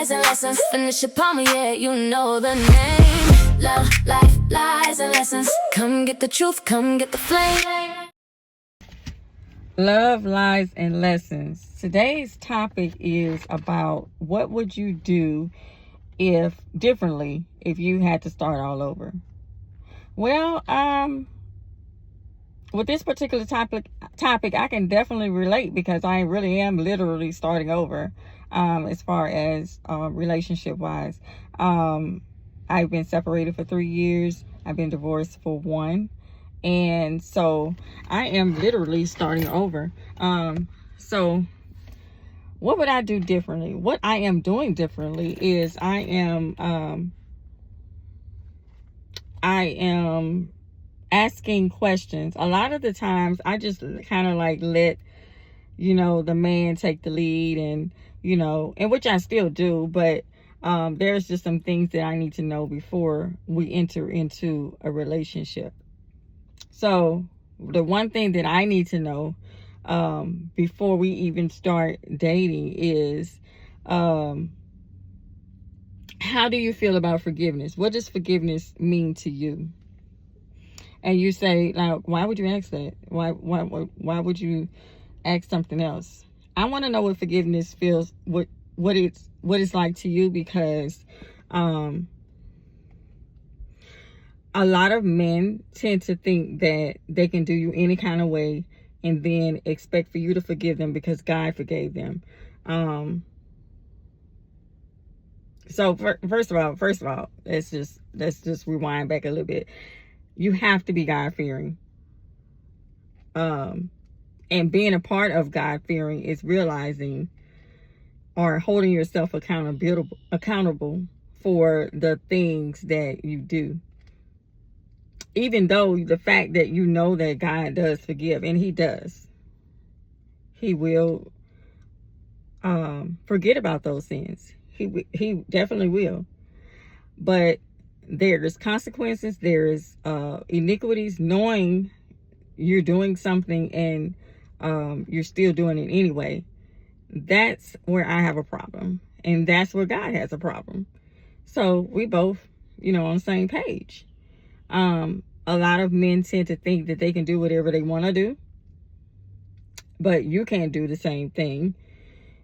lies, and lessons. Finish upon me, yeah, you know the name. Love, life, lies, and lessons. Come get the truth, come get the flame. Love, lies, and lessons. Today's topic is about what would you do if you had to start all over. Well, with this particular topic, I can definitely relate because I really am literally starting over, as far as relationship wise. I've been separated for 3 years. I've been divorced for 1. And so I am literally starting over. So what would I do differently? What I am doing differently is I am asking questions. A lot of the times I just kind of like let, the man take the lead, and, and which I still do, but there's just some things that I need to know before we enter into a relationship. So the one thing that I need to know before we even start dating is, how do you feel about forgiveness? What does forgiveness mean to you? And you say, like, why would you ask that? Why would you ask something else? I want to know what forgiveness feels, what it's like to you, because a lot of men tend to think that they can do you any kind of way and then expect for you to forgive them because God forgave them. So first of all, let's just rewind back a little bit. You have to be God-fearing. And being a part of God-fearing is realizing or holding yourself accountable for the things that you do. Even though the fact that you know that God does forgive, and He does, He will forget about those sins. He definitely will. But there's consequences, there's iniquities, knowing you're doing something and you're still doing it anyway. That's where I have a problem, and that's where God has a problem. So we both, on the same page. A lot of men tend to think that they can do whatever they want to do, but you can't do the same thing.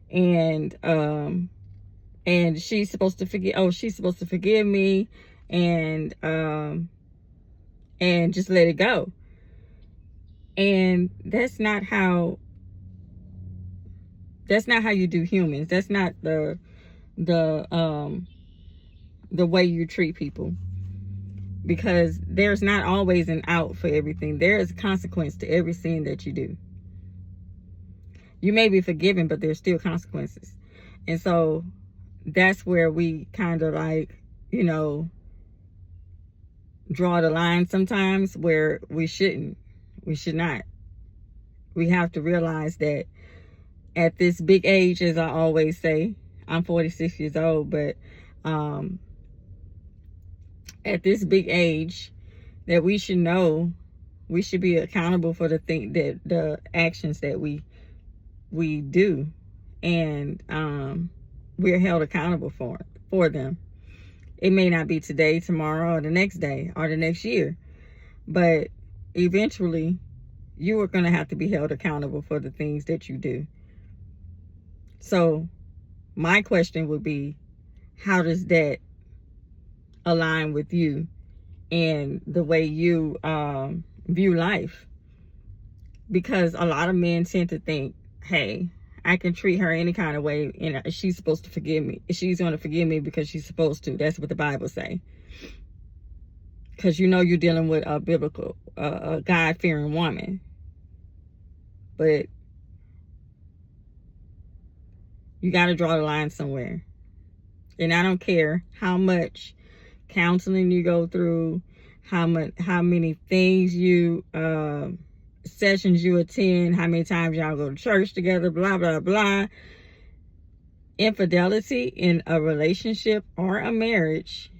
And she's supposed to forgive me, and just let it go. And that's not how you do humans. That's not the way you treat people. Because there's not always an out for everything. There is a consequence to every sin that you do. You may be forgiven, but there's still consequences. And so that's where we kind of like, draw the line sometimes where we should not. We have to realize that at this big age, as I always say, I'm 46 years old, but at this big age, that we should know we should be accountable for the actions that we do, and we're held accountable for them. It may not be today, tomorrow, or the next day, or the next year, but eventually you are going to have to be held accountable for the things that you do. So my question would be, how does that align with you and the way you view life? Because a lot of men tend to think, hey, I can treat her any kind of way and she's supposed to forgive me. She's going to forgive me because she's supposed to. That's what the Bible say. Because you're dealing with a biblical, God-fearing woman. But you got to draw the line somewhere. And I don't care how much counseling you go through, how many things sessions you attend, how many times y'all go to church together, blah, blah, blah. Infidelity in a relationship or a marriage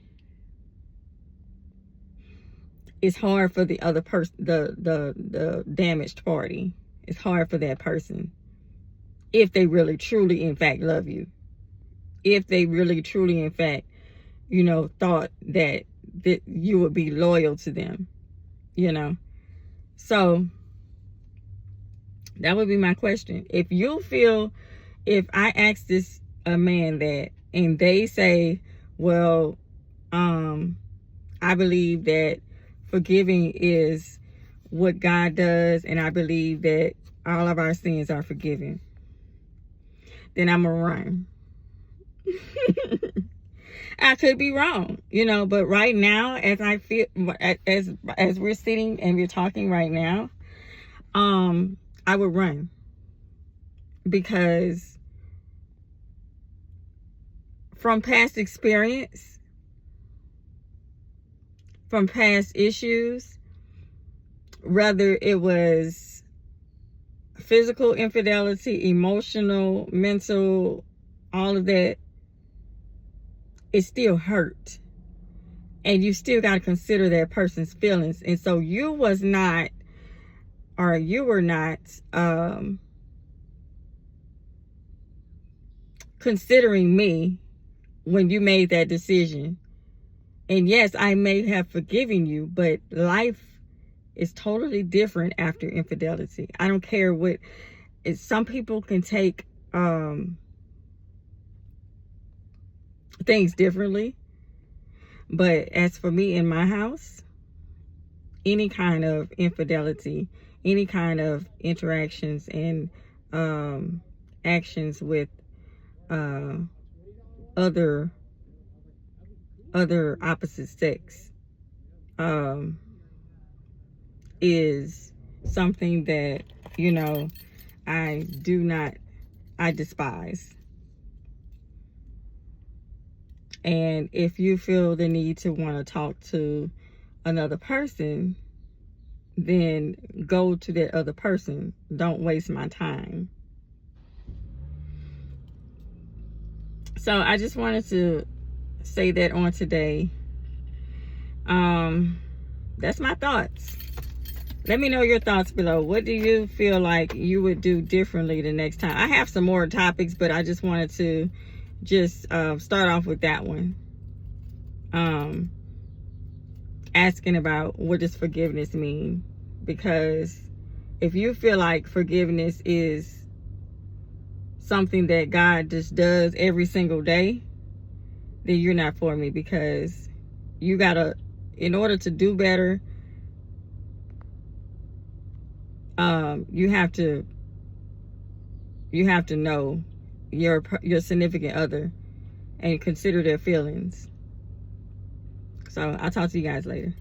is hard for the other person, the damaged party. It's hard for that person if they really, truly, in fact, love you. if they really, truly, in fact, thought that you would be loyal to them, So that would be my question. If I ask this a man that, and they say, well, I believe that forgiving is what God does, and I believe that all of our sins are forgiven, then I'm gonna run. I could be wrong, but right now, as I feel, as we're sitting and we're talking right now, I would run, because from past experience, from past issues, whether it was physical infidelity, emotional, mental, all of that, it still hurt. And you still got to consider that person's feelings. And so you were not considering me when you made that decision. And yes, I may have forgiven you, but life is totally different after infidelity. I don't care what, some people can take things differently. But as for me in my house, any kind of infidelity, any kind of interactions and actions with other opposite sex is something that I despise. And if you feel the need to want to talk to another person, then go to that other person. Don't waste my time. So I just wanted to say that on today. That's my thoughts. Let me know your thoughts below. What do you feel like you would do differently the next time? I have some more topics, but I just wanted to start off with that one. Asking about, what does forgiveness mean? Because if you feel like forgiveness is something that God just does every single day, then you're not for me, because you gotta, in order to do better, you have to know your significant other and consider their feelings. So I'll talk to you guys later.